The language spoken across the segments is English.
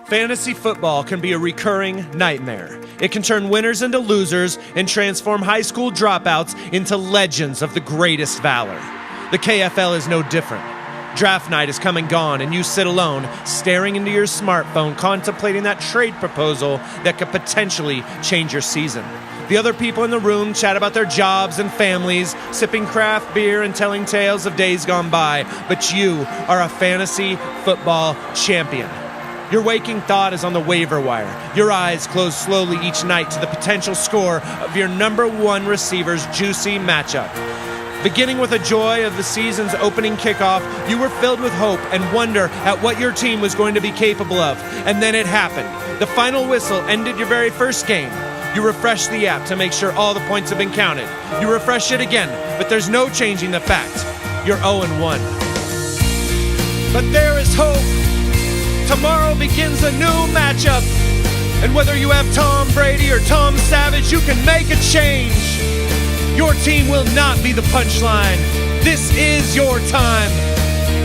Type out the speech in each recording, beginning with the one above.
Fantasy football can be a recurring nightmare. It can turn winners into losers and transform high school dropouts into legends of the greatest valor. The KFL is no different. Draft night is come and gone, and you sit alone, staring into your smartphone, contemplating that trade proposal that could potentially change your season. The other people in the room chat about their jobs and families, sipping craft beer and telling tales of days gone by, but you are a fantasy football champion. Your waking thought is on the waiver wire. Your eyes close slowly each night to the potential score of your number one receiver's juicy matchup. Beginning with the joy of the season's opening kickoff, you were filled with hope and wonder at what your team was going to be capable of. And then it happened. The final whistle ended your very first game. You refresh the app to make sure all the points have been counted. You refresh it again, but there's no changing the fact. You're 0-1. But there is hope. Tomorrow begins a new matchup. And whether you have Tom Brady or Tom Savage, you can make a change. Your team will not be the punchline. This is your time.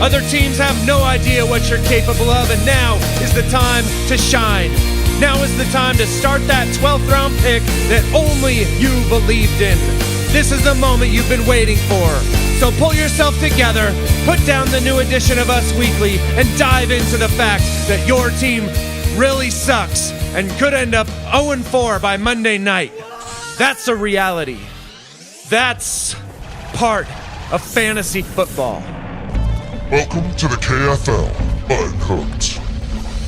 Other teams have no idea what you're capable of, and now is the time to shine. Now is the time to start that 12th round pick that only you believed in. This is the moment you've been waiting for. So pull yourself together, put down the new edition of Us Weekly, and dive into the fact that your team really sucks and could end up 0-4 by Monday night. That's a reality. That's part of fantasy football. Welcome to the KFL Button Hooked.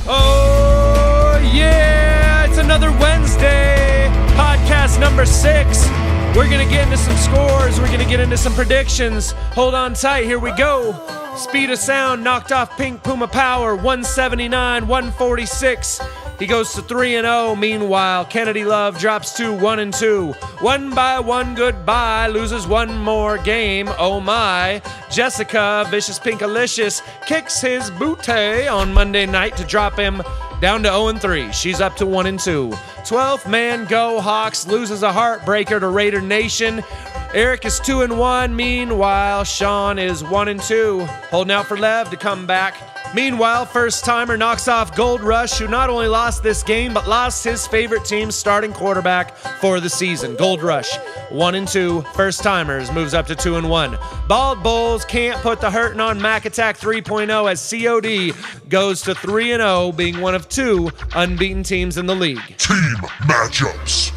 Oh, yeah! It's another Wednesday. Podcast number 6. We're going to get into some scores. We're going to get into some predictions. Hold on tight. Here we go. Speed of Sound knocked off Pink Puma Power, 179-146. He goes to 3-0. Meanwhile, Kennedy Love drops to 1-2. 1-1 goodbye, loses one more game. Oh my. Jessica, Vicious Pinkalicious, kicks his booty on Monday night to drop him down to 0-3. She's up to 1-2. 12th man Go Hawks loses a heartbreaker to Raider Nation. Eric is 2-1. Meanwhile, Sean is 1-2. Holding out for Lev to come back. Meanwhile, First Timer knocks off Gold Rush, who not only lost this game, but lost his favorite team's starting quarterback for the season. Gold Rush, 1-2. First Timers moves up to 2-1. Bald Bulls can't put the hurtin' on Mac Attack 3.0 as C.O.D. goes to 3-0, being one of 2 unbeaten teams in the league. Team matchups.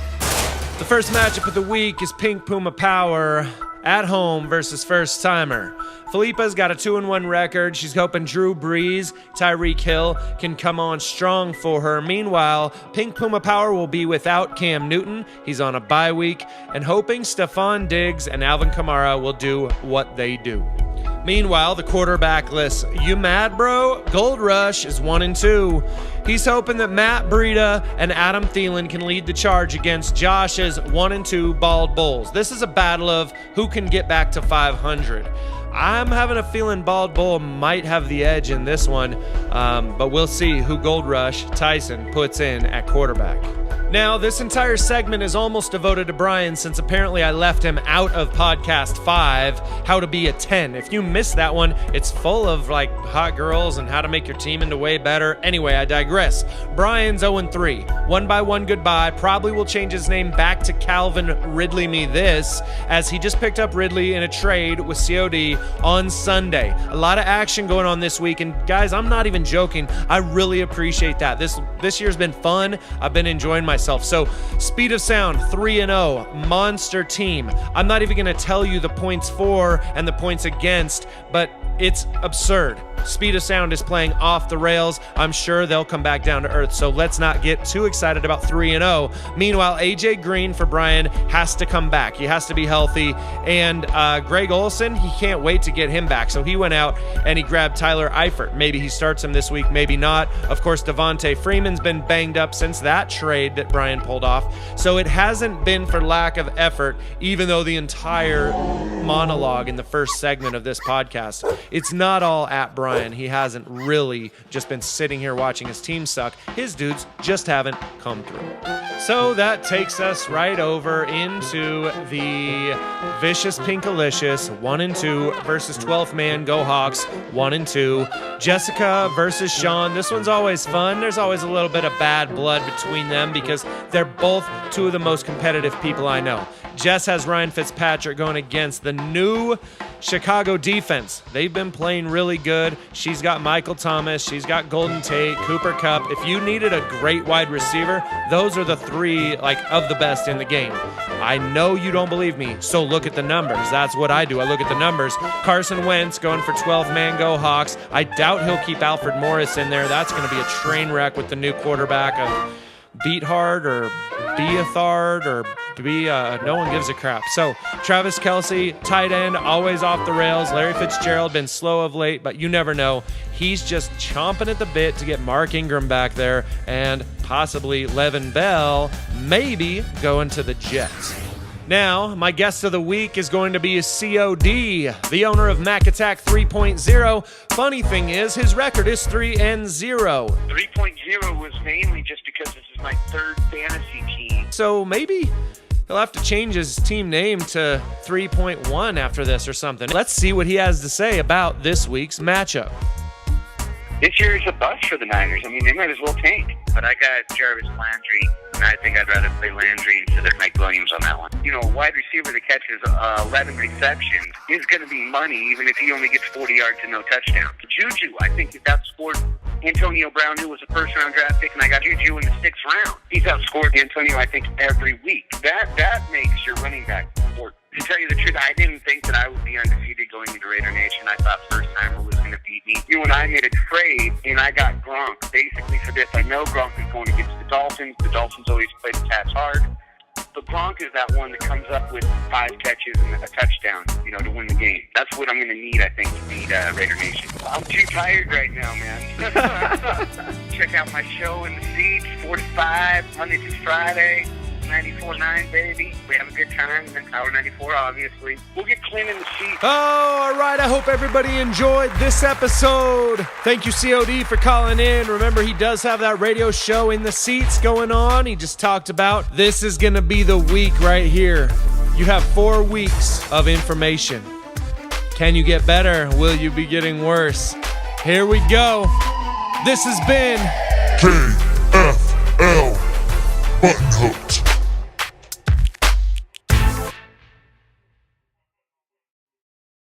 The first matchup of the week is Pink Puma Power at home versus First Timer. Felipa's got a 2-1 record. She's hoping Drew Brees, Tyreek Hill can come on strong for her. Meanwhile, Pink Puma Power will be without Cam Newton. He's on a bye week, and hoping Stephon Diggs and Alvin Kamara will do what they do. Meanwhile, the quarterbackless, you mad, bro? Gold Rush is 1-2. He's hoping that Matt Breida and Adam Thielen can lead the charge against Josh's 1-2 Bald Bulls. This is a battle of who can get back to 500. I'm having a feeling Bald Bull might have the edge in this one, but we'll see who Gold Rush Tyson puts in at quarterback. Now, this entire segment is almost devoted to Brian since apparently I left him out of podcast 5, How to Be a 10. If you missed that one, it's full of like hot girls and how to make your team into way better. Anyway, I digress. Brian's 0-3. 1-1 goodbye. Probably will change his name back to Calvin Ridley Me This, as he just picked up Ridley in a trade with C.O.D. on Sunday. A lot of action going on this week, and guys, I'm not even joking. I really appreciate that. This year's been fun. I've been enjoying myself. So, Speed of Sound, 3-0, monster team. I'm not even going to tell you the points for and the points against, but it's absurd. Speed of Sound is playing off the rails. I'm sure they'll come back down to earth, so let's not get too excited about 3-0. Meanwhile, AJ Green for Brian has to come back. He has to be healthy, and Greg Olsen, he can't wait to get him back, so he went out and he grabbed Tyler Eifert. Maybe he starts him this week, maybe not. Of course, Devontae Freeman's been banged up since that trade that Brian pulled off, so it hasn't been for lack of effort, even though the entire monologue in the first segment of this podcast it's not all at Brian. He hasn't really just been sitting here watching his team suck. His dudes just haven't come through. So that takes us right over into the Vicious Pinkalicious 1-2 versus 12th Man Go Hawks 1-2. Jessica versus Sean. This one's always fun. There's always a little bit of bad blood between them because they're both two of the most competitive people I know. Jess has Ryan Fitzpatrick going against the new Chicago defense. They've been playing really good. She's got Michael Thomas. She's got Golden Tate, Cooper Kupp. If you needed a great wide receiver, those are the three of the best in the game. I know you don't believe me, so look at the numbers. That's what I do. I look at the numbers. Carson Wentz going for 12 man Go Hawks. I doubt he'll keep Alfred Morris in there. That's going to be a train wreck with the new quarterback of Beathard or Beathard or no one gives a crap. So Travis Kelce, tight end, always off the rails. Larry Fitzgerald been slow of late, but you never know. He's just chomping at the bit to get Mark Ingram back there and possibly Le'Veon Bell maybe going to the Jets. Now, my guest of the week is going to be C.O.D, the owner of Mac Attack 3.0. Funny thing is, his record is 3-0. 3.0 was mainly just because this is my third fantasy team. So maybe he'll have to change his team name to 3.1 after this or something. Let's see what he has to say about this week's matchup. This year is a bust for the Niners. I mean, they might as well tank. But I got Jarvis Landry, and I think I'd rather play Landry instead of Mike Williams on that one. You know, a wide receiver that catches 11 receptions is going to be money, even if he only gets 40 yards and no touchdowns. Juju, I think if that's scored Antonio Brown, who was a first-round draft pick, and I got Juju in the 6th round. He's outscored Antonio, I think, every week. That makes your running back important. To tell you the truth, I didn't think that I would be undefeated going into Raider Nation. I thought First Timer was going to beat me. You and I made a trade, and I got Gronk basically for this. I know Gronk is going against the Dolphins. The Dolphins always play the Cats hard. But Gronk is that one that comes up with 5 catches and a touchdown, to win the game. That's what I'm going to need, I think, to beat Raider Nation. I'm too tired right now, man. Check out my show in the seats, 4 to 5, Monday through Friday. 94.9, baby. We have a good time. And Power 94, obviously. We'll get Clint in the seat. Oh, all right. I hope everybody enjoyed this episode. Thank you, C.O.D, for calling in. Remember, he does have that radio show in the seats going on. He just talked about this is going to be the week right here. You have 4 weeks of information. Can you get better? Will you be getting worse? Here we go. This has been KFL Button Hooked.